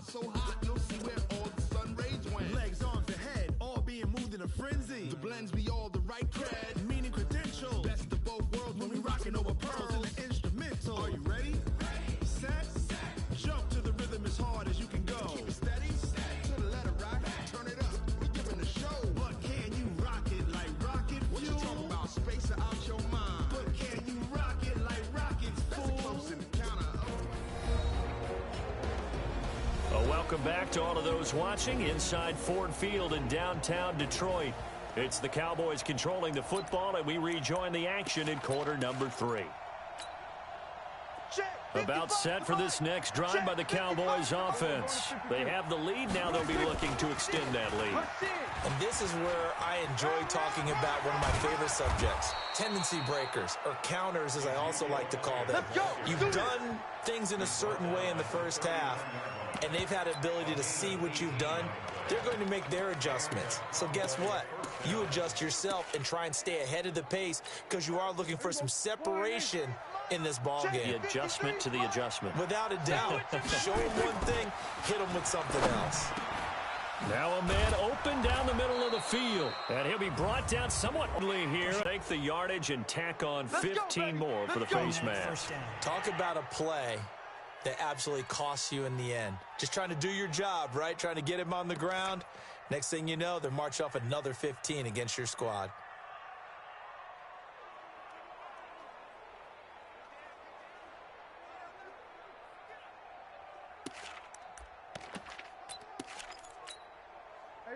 so hot, you'll see where all the sun rays went. Legs, arms, and head, all being moved in a frenzy. The blends be all the right cred. Meaning credentials. Best of both worlds when we rockin' over pearls in the instrumental. Are you ready? Set. Jump to the rhythm as hard as you can go. Keep it steady. To the letter rock. Turn it up. We giving a show. But can you rock it like rocket fuel? What you talking about? Space it out your mind. But can you rock it like rockets, fool? Close in the counter. Welcome back to all of those watching inside Ford Field in downtown Detroit. It's the Cowboys controlling the football, and we rejoin the action in quarter number 3. About set for this next drive by the Cowboys offense. They have the lead. Now they'll be looking to extend that lead. And this is where I enjoy talking about one of my favorite subjects, tendency breakers, or counters as I also like to call them. You've done things in a certain way in the first half, and they've had ability to see what you've done. They're going to make their adjustments. So guess what? You adjust yourself and try and stay ahead of the pace because you are looking for some separation in this ball game. The adjustment to the adjustment. Without a doubt. Show them one thing, hit them with something else. Now a man open down the middle of the field. And he'll be brought down somewhat here. Take the yardage and tack on 15 more for the face mask. Talk about a play that absolutely costs you in the end. Just trying to do your job, right? Trying to get him on the ground. Next thing you know, they're march off another 15 against your squad.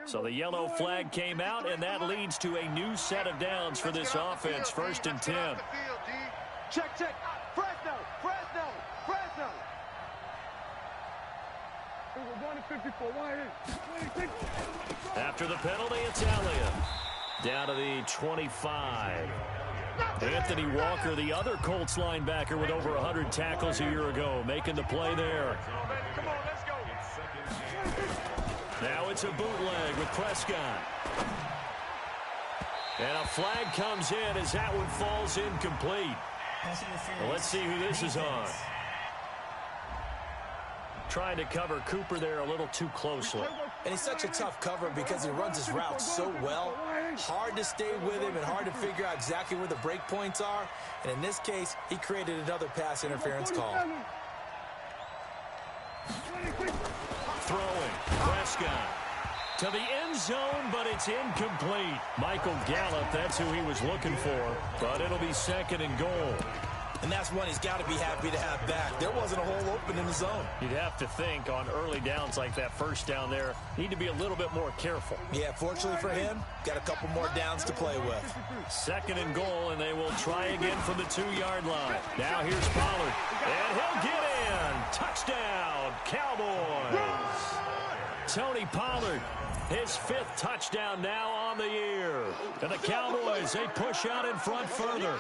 So the yellow flag came out, and that leads to a new set of downs for this offense. 1st and 10. Check, check. Fresno. After the penalty, it's Elliott. Down to the 25. Anthony Walker, the other Colts linebacker with over 100 tackles a year ago, making the play there. Come on, let's go. Now it's a bootleg with Prescott. And a flag comes in as that one falls incomplete. Well, let's see who this is on. Trying to cover Cooper there a little too closely. And he's such a tough cover because he runs his route so well. Hard to stay with him and hard to figure out exactly where the break points are. And in this case, he created another pass interference call. Throwing. Prescott to the end zone, but it's incomplete. Michael Gallup, that's who he was looking for. But it'll be 2nd and goal. And that's one he's got to be happy to have back. There wasn't a hole open in the zone. You'd have to think on early downs like that first down there, need to be a little bit more careful. Yeah, fortunately for him, got a couple more downs to play with. 2nd and goal, and they will try again from the 2-yard line. Now here's Pollard, and he'll get in. Touchdown, Cowboys. Tony Pollard, his 5th touchdown now on the year. And the Cowboys, they push out in front further.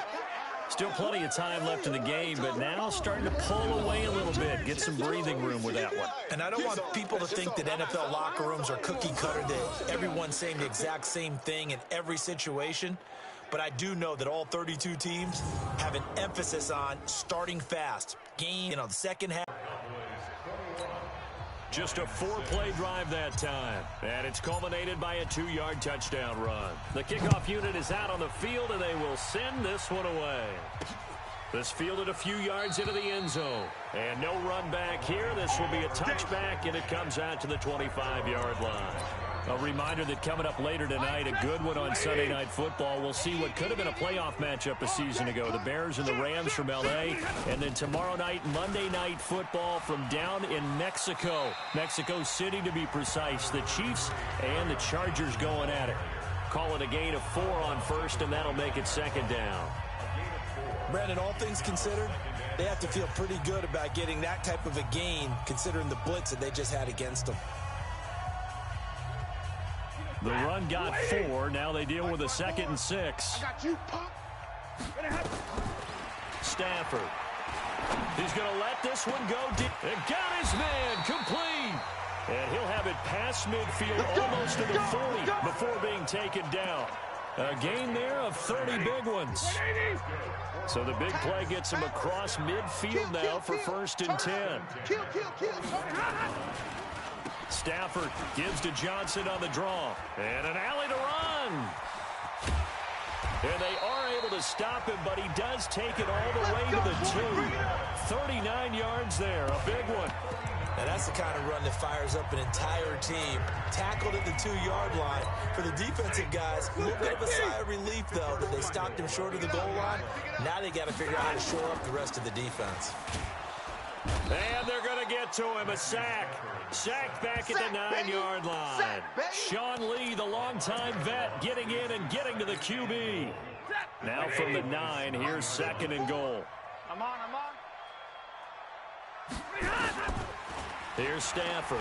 Still plenty of time left in the game, but now starting to pull away a little bit, get some breathing room with that one. And I don't want people to think that NFL locker rooms are cookie cutter, that everyone's saying the exact same thing in every situation. But I do know that all 32 teams have an emphasis on starting fast. Game, the second half. Just a 4-play drive that time. And it's culminated by a 2-yard touchdown run. The kickoff unit is out on the field, and they will send this one away. This fielded a few yards into the end zone. And no run back here. This will be a touchback, and it comes out to the 25-yard line. A reminder that coming up later tonight, a good one on Sunday Night Football. We'll see what could have been a playoff matchup a season ago. The Bears and the Rams from L.A. And then tomorrow night, Monday Night Football from down in Mexico. Mexico City, to be precise. The Chiefs and the Chargers going at it. Call it a gain of 4 on first, and that'll make it 2nd down. Brandon, all things considered, they have to feel pretty good about getting that type of a gain, considering the blitz that they just had against them. The run got 4. Now they deal with a 2nd and 6. Stafford. He's going to let this one go deep. And got his man complete. And he'll have it past midfield almost to the 40 before being taken down. A gain there of 30 big ones. So the big play gets him across midfield now for 1st and 10. Stafford gives to Johnson on the draw. And an alley to run. And they are able to stop him, but he does take it all the way to the 2. 39 yards there, a big one. And that's the kind of run that fires up an entire team. Tackled at the 2-yard line. For the defensive guys, a little bit of a sigh of relief, though, that they stopped him short of the goal line. Now they got to figure out how to shore up the rest of the defense. And they're going to get to him, a sack. Sacked back at the 9-yard line. Sean Lee, the longtime vet, getting in and getting to the QB. Now from the 9, here's 2nd and goal. I'm on. Here's Stafford.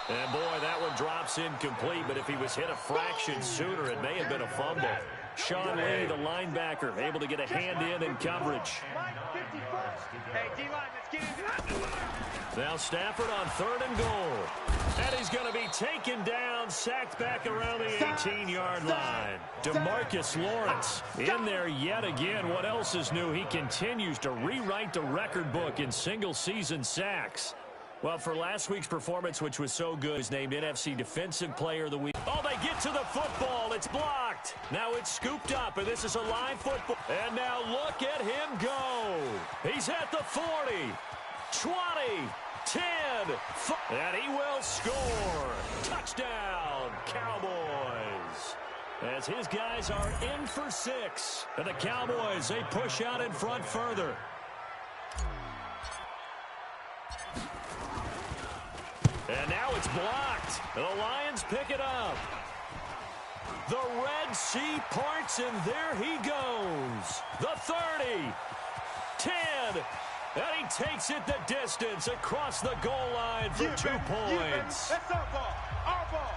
And boy, that one drops incomplete, but if he was hit a fraction sooner, it may have been a fumble. Sean Lee, the linebacker, able to get a hand in coverage. Hey, D-line, let's get into Now Stafford on 3rd and goal. And he's going to be taken down, sacked back around the 18-yard line. DeMarcus Lawrence in there yet again. What else is new? He continues to rewrite the record book in single-season sacks. Well, for last week's performance, which was so good, he's named NFC Defensive Player of the Week. Oh, they get to the football. It's blocked. Now it's scooped up, and this is a live football. And now look at him go. He's at the 40, 20, 10, and he will score. Touchdown, Cowboys. As his guys are in for 6. And the Cowboys, they push out in front further. And now it's blocked. The Lions pick it up. The Red Sea parts, and there he goes. The 30, 10, and he takes it the distance across the goal line for 2 points. That's our ball. Our ball.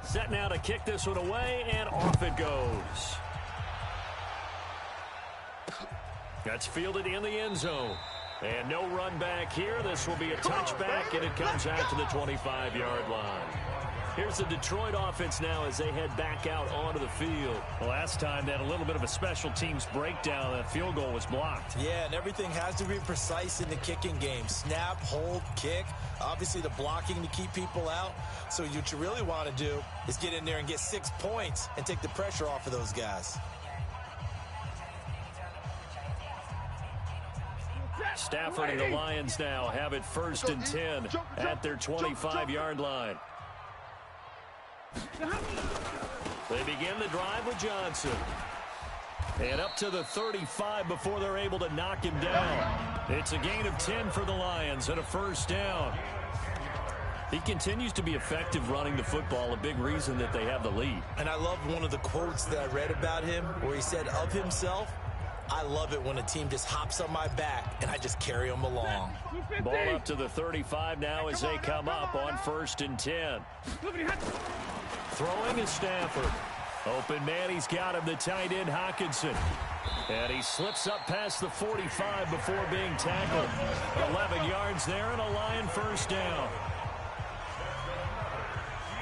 Set now to kick this one away, and off it goes. That's fielded in the end zone. And no run back here. This will be a touchback, and it comes out to the 25-yard line. Here's the Detroit offense now as they head back out onto the field. The last time they had a little bit of a special teams breakdown. That field goal was blocked. Yeah, and everything has to be precise in the kicking game. Snap, hold, kick. Obviously the blocking to keep people out. So what you really want to do is get in there and get 6 points and take the pressure off of those guys. Stafford and the Lions now have it 1st and 10 at their 25-yard line. They begin the drive with Johnson. And up to the 35 before they're able to knock him down. It's a gain of 10 for the Lions and a 1st down. He continues to be effective running the football, a big reason that they have the lead. And I love one of the quotes that I read about him where he said of himself, I love it when a team just hops on my back and I just carry them along. Ball up to the 35 now as they come up on 1st and 10. Throwing is Stafford. Open man, he's got him, the tight end Hockenson. And he slips up past the 45 before being tackled. 11 yards there and a Lion 1st down.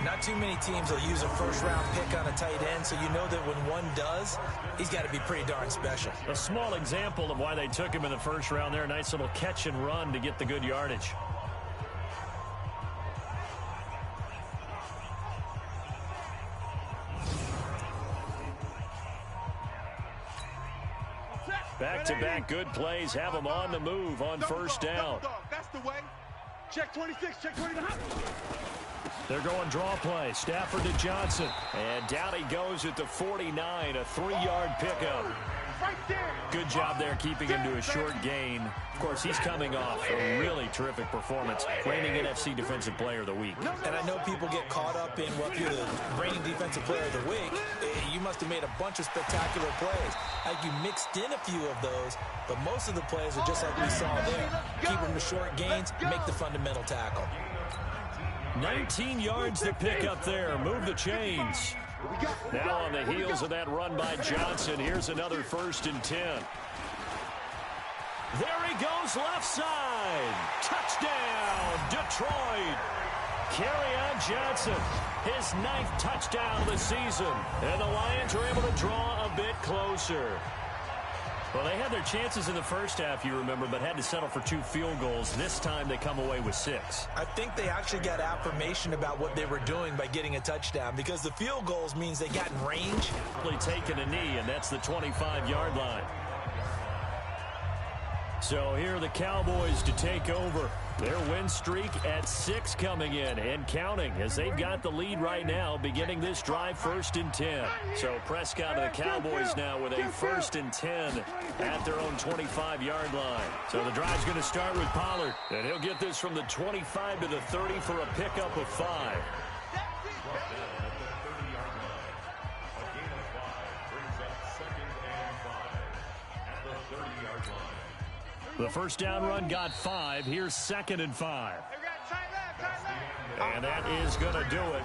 Not too many teams will use a 1st-round pick on a tight end, so you know that when one does, he's got to be pretty darn special. A small example of why they took him in the 1st round there. Nice little catch and run to get the good yardage. Back-to-back good plays have them on the move on 1st down. That's the way. Check 26, check 29. They're going draw play. Stafford to Johnson. And down he goes at the 49, a 3-yard pickup. Right there. Good job there keeping him to a short gain. Of course, he's coming off a really terrific performance, reigning NFC Defensive Player of the Week. And I know people get caught up in what you're the reigning Defensive Player of the Week. You must have made a bunch of spectacular plays. Like you mixed in a few of those, but most of the plays are just like we saw there. Keep them to short gains, make the fundamental tackle. 19 yards to pick up there. Move the chains. Now on the heels of that run by Johnson, here's another 1st and 10. There he goes, left side. Touchdown, Detroit. Kerryon Johnson, his 9th touchdown of the season. And the Lions are able to draw a bit closer. Well, they had their chances in the first half, you remember, but had to settle for 2 field goals. This time they come away with 6. I think they actually got affirmation about what they were doing by getting a touchdown, because the field goals means they got in range. Taking a knee, and that's the 25-yard line. So here are the Cowboys to take over. Their win streak at 6 coming in and counting, as they've got the lead right now, beginning this drive 1st and 10. So Prescott and the Cowboys now with a 1st and 10 at their own 25-yard line. So the drive's going to start with Pollard, and he'll get this from the 25 to the 30 for a pickup of 5. The first down run got 5. Here's 2nd and 5. And that is going to do it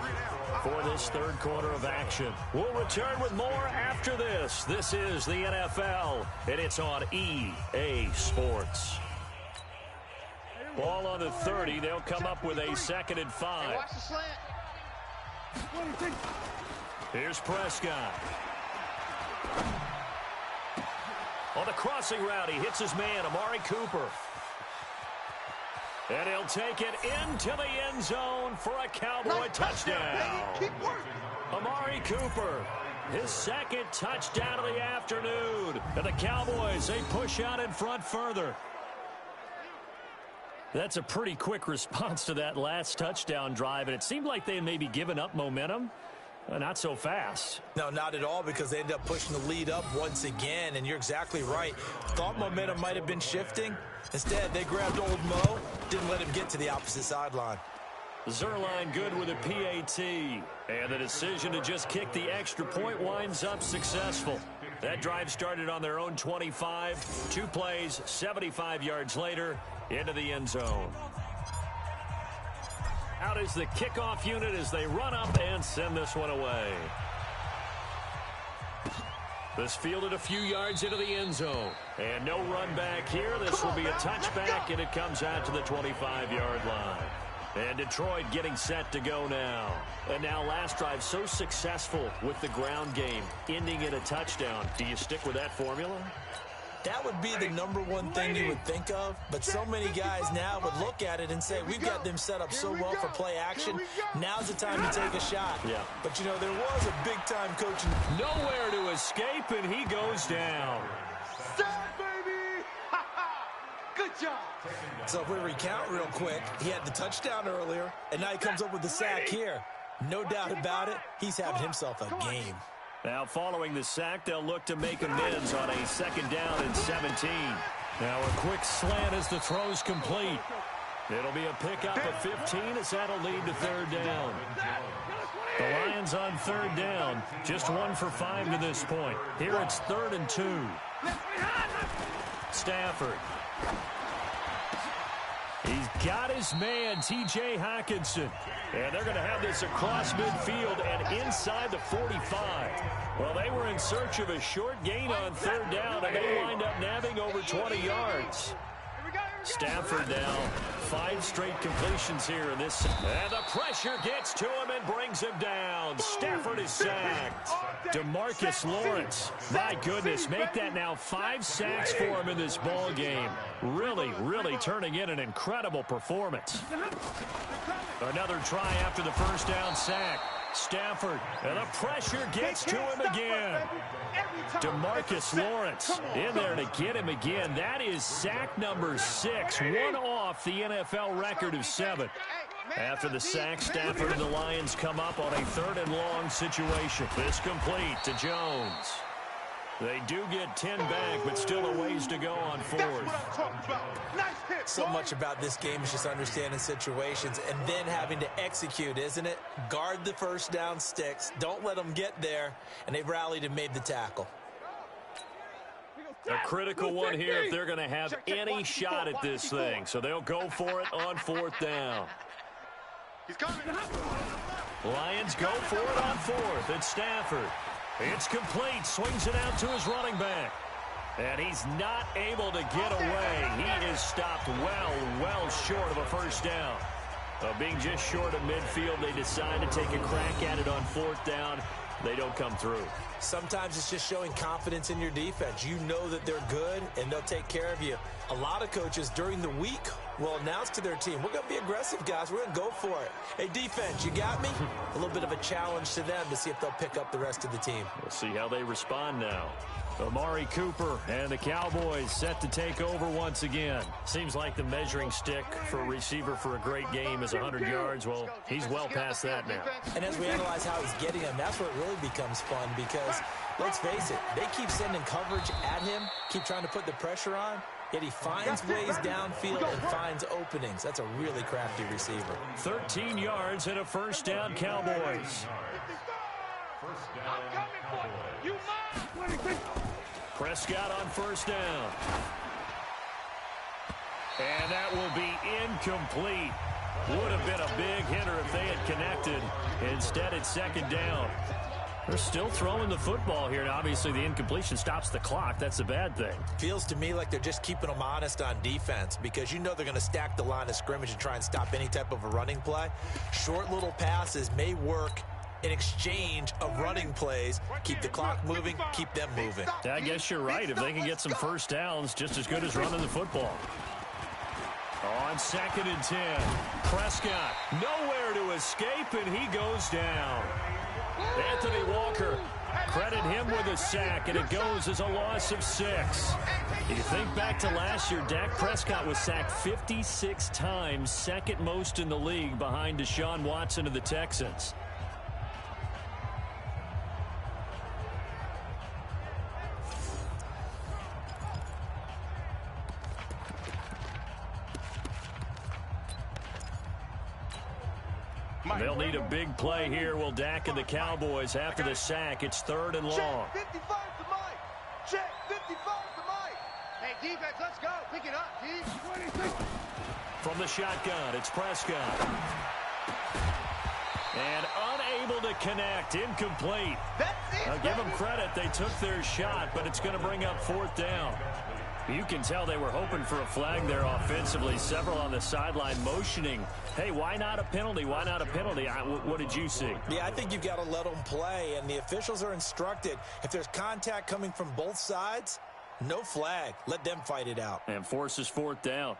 for this 3rd quarter of action. We'll return with more after this. This is the NFL, and it's on EA Sports. Ball on the 30. They'll come up with a 2nd and 5. Here's Prescott. On the crossing route, he hits his man, Amari Cooper. And he'll take it into the end zone for a Cowboy touchdown. Amari Cooper, his 2nd touchdown of the afternoon. And the Cowboys, they push out in front further. That's a pretty quick response to that last touchdown drive, and it seemed like they had maybe given up momentum. Not so fast. No, not at all, because they ended up pushing the lead up once again, and you're exactly right. Thought momentum might have been shifting. Instead, they grabbed old Mo, didn't let him get to the opposite sideline. Zuerlein good with a PAT, and the decision to just kick the extra point winds up successful. That drive started on their own 25, 2 plays, 75 yards later, into the end zone. Out is the kickoff unit as they run up and send this one away. This fielded a few yards into the end zone. And no run back here. This will be a touchback, and it comes out to the 25-yard line. And Detroit getting set to go now. And now last drive so successful with the ground game, ending in a touchdown. Do you stick with that formula? That would be the #1 thing you would think of, but so many guys now would look at it and say, we've got them set up so well for play action, now's the time to take a shot. Yeah. But, you know, there was a big-time coaching. Nowhere to escape, and he goes down. Baby! Good job. So if we recount real quick, he had the touchdown earlier, and now he comes up with the sack here. No doubt about it, he's having himself a game. Now, following the sack, they'll look to make amends on a 2nd down and 17. Now, a quick slant as the throw's complete. It'll be a pickup of 15 as that'll lead to 3rd down. The Lions on 3rd down, just 1 for 5 to this point. Here it's 3rd and 2. Stafford. He's got his man, T.J. Hockenson. And they're going to have this across midfield and inside the 45. Well, they were in search of a short gain on 3rd down, and they wind up nabbing over 20 yards. Stafford now, 5 straight completions here in this. And the pressure gets to him and brings him down. Stafford is sacked. DeMarcus Lawrence, my goodness, make that now 5 sacks for him in this ball game. Really, really turning in an incredible performance. Another try after the 1st down sack. Stafford, and the pressure gets to him again. DeMarcus Lawrence in there to get him again. That is sack number 6, one off the NFL record of 7. After the sack, Stafford and the Lions come up on a 3rd and long situation. This complete to Jones. They do get 10 back, but still a ways to go on 4th. So much about this game is just understanding situations and then having to execute, isn't it? Guard the 1st down sticks. Don't let them get there. And they've rallied and made the tackle. A critical one here if they're going to have any shot at this thing. So they'll go for it on 4th down. He's coming. Lions go for it on fourth. It's Stafford. It's complete. Swings it out to his running back. And he's not able to get away. He is stopped well short of a first down. Being just short of midfield, they decide to take a crack at it on fourth down. They don't come through. Sometimes it's just showing confidence in your defense. You know that they're good, and they'll take care of you. A lot of coaches during the week will announce to their team, we're going to be aggressive, guys. We're going to go for it. Hey, defense, you got me? A little bit of a challenge to them to see if they'll pick up the rest of the team. We'll see how they respond now. Amari Cooper and the Cowboys set to take over once again. Seems like the measuring stick for a receiver for a great game is 100 yards. Well, he's well past that now. And as we analyze how he's getting them, that's where it really becomes fun because, let's face it, they keep sending coverage at him, keep trying to put the pressure on, yet he finds ways downfield and finds openings. That's a really crafty receiver. 13 yards and a first down, Cowboys. I'm coming for you. You mind? Prescott on first down. And that will be incomplete. Would have been a big hitter if they had connected. Instead, it's second down. They're still throwing the football here. And obviously, the incompletion stops the clock. That's a bad thing. Feels to me like they're just keeping them honest on defense because you know they're going to stack the line of scrimmage and try and stop any type of a running play. Short little passes may work in exchange of running plays. Keep the clock moving, keep them moving. I guess you're right. If they can get some first downs, just as good as running the football. On 2nd and 10, Prescott nowhere to escape, and he goes down. Anthony Walker, credit him with a sack, and it goes as a loss of 6. You think back to last year, Dak Prescott was sacked 56 times, second most in the league behind Deshaun Watson of the Texans. They'll need a big play here. Will Dak and the Cowboys after the sack? It's 3rd and long. Check 55 to Mike. Check 55 to Mike. Hey, defense, let's go. Pick it up, G. From the shotgun, it's Prescott. And unable to connect. Incomplete. That's it. I'll give them credit. They took their shot, but it's going to bring up 4th down. You can tell they were hoping for a flag there offensively. Several on the sideline motioning, hey, why not a penalty? Why not a penalty? What did you see? Yeah, I think you've got to let them play, and the officials are instructed. If there's contact coming from both sides, no flag. Let them fight it out. And forces 4th down.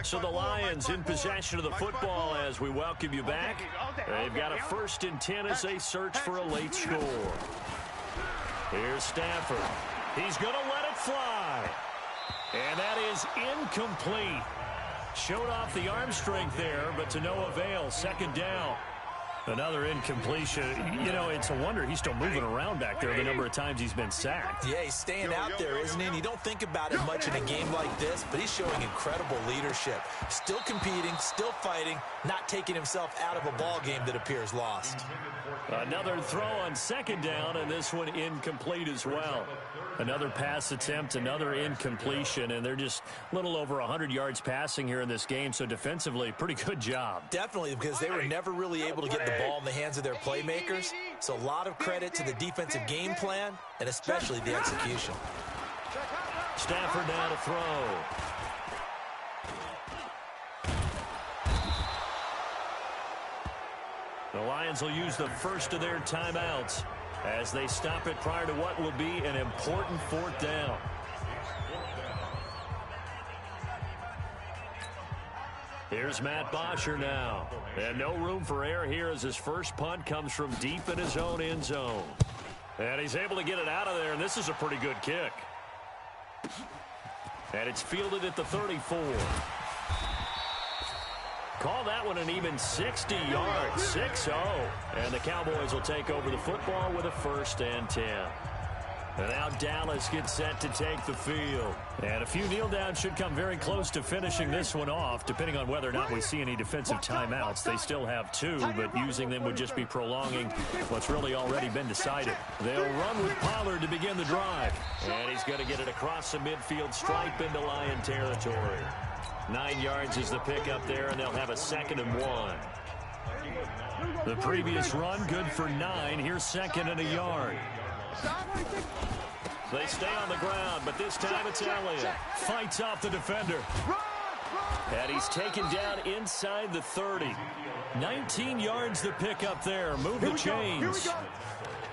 So the Lions in possession of the football as we welcome you back. They've got a 1st and 10 as they search for a late score. Here's Stafford. He's going to let it fly. And that is incomplete. Showed off the arm strength there, but to no avail. 2nd down. Another incompletion. You know, it's a wonder he's still moving around back there the number of times he's been sacked. Yeah, he's staying out there, isn't he? And you don't think about it much in a game like this, but he's showing incredible leadership. Still competing, still fighting, not taking himself out of a ball game that appears lost. Another throw on 2nd down, and this one incomplete as well. Another pass attempt, another incompletion, and they're just a little over 100 yards passing here in this game, so defensively, pretty good job. Definitely, because they were never really able to get the ball in the hands of their playmakers, so a lot of credit to the defensive game plan, and especially the execution. Stafford now to throw. The Lions will use the first of their timeouts as they stop it prior to what will be an important 4th down. Here's Matt Bosher now. And no room for error here as his first punt comes from deep in his own end zone. And he's able to get it out of there, and this is a pretty good kick. And it's fielded at the 34. Call that one an even 60 yards, 6-0. And the Cowboys will take over the football with a 1st and 10. And now Dallas gets set to take the field. And a few kneel downs should come very close to finishing this one off, depending on whether or not we see any defensive timeouts. They still have 2, but using them would just be prolonging what's really already been decided. They'll run with Pollard to begin the drive. And he's going to get it across the midfield stripe into Lion territory. 9 yards is the pickup there, and they'll have a 2nd and 1. The previous run, good for 9. Here's 2nd and a yard. They stay on the ground, but this time it's Elliott. Fights off the defender. And he's taken down inside the 30. 19 yards the pickup there. Move the chains.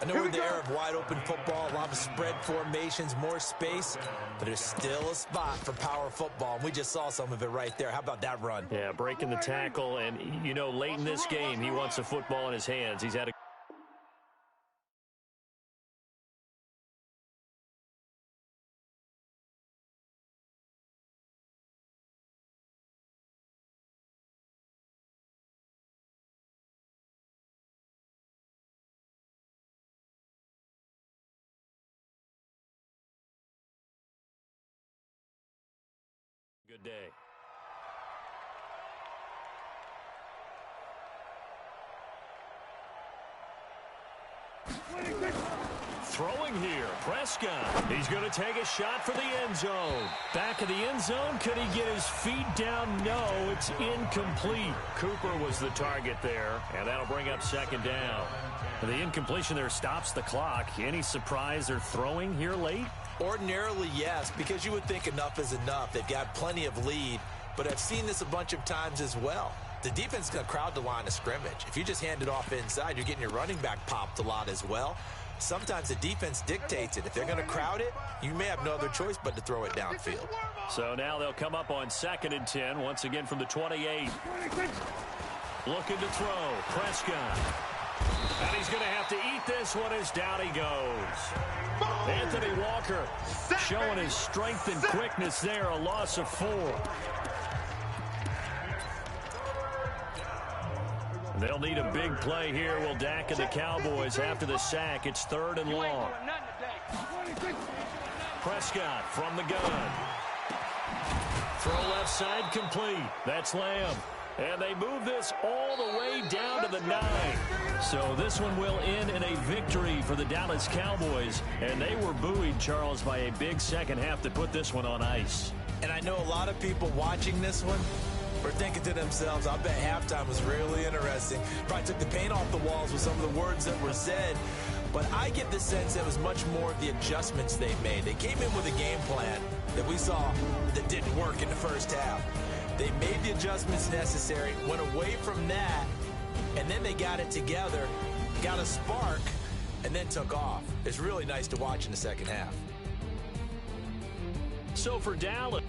I know we're in the era of wide-open football, a lot of spread formations, more space, but there's still a spot for power football, and we just saw some of it right there. How about that run? Yeah, breaking the tackle, and, you know, late in this game, he wants the football in his hands. He's had a good day. Throwing here, Prescott. He's going to take a shot for the end zone. Back of the end zone, could he get his feet down? No, it's incomplete. Cooper was the target there, and that'll bring up 2nd down. The incompletion there stops the clock. Any surprise they're throwing here late? Ordinarily, yes, because you would think enough is enough. They've got plenty of lead, but I've seen this a bunch of times as well. The defense is going to crowd the line of scrimmage. If you just hand it off inside, you're getting your running back popped a lot as well. Sometimes the defense dictates it. If they're going to crowd it, you may have no other choice but to throw it downfield. So now they'll come up on 2nd and 10, once again from the 28. Looking to throw, Prescott. And he's going to have to eat this one as down he goes. Anthony Walker showing his strength and quickness there, a loss of 4. They'll need a big play here. Will Dak and the Cowboys after the sack. It's 3rd and long. Prescott from the gun. Throw left side complete. That's Lamb. And they move this all the way down to the 9. So this one will end in a victory for the Dallas Cowboys. And they were buoyed, Charles, by a big second half to put this one on ice. And I know a lot of people watching this one were thinking to themselves, I bet halftime was really interesting. Probably took the paint off the walls with some of the words that were said. But I get the sense it was much more of the adjustments they made. They came in with a game plan that we saw that didn't work in the first half. They made the adjustments necessary, went away from that, and then they got it together, got a spark, and then took off. It's really nice to watch in the second half. So for Dallas.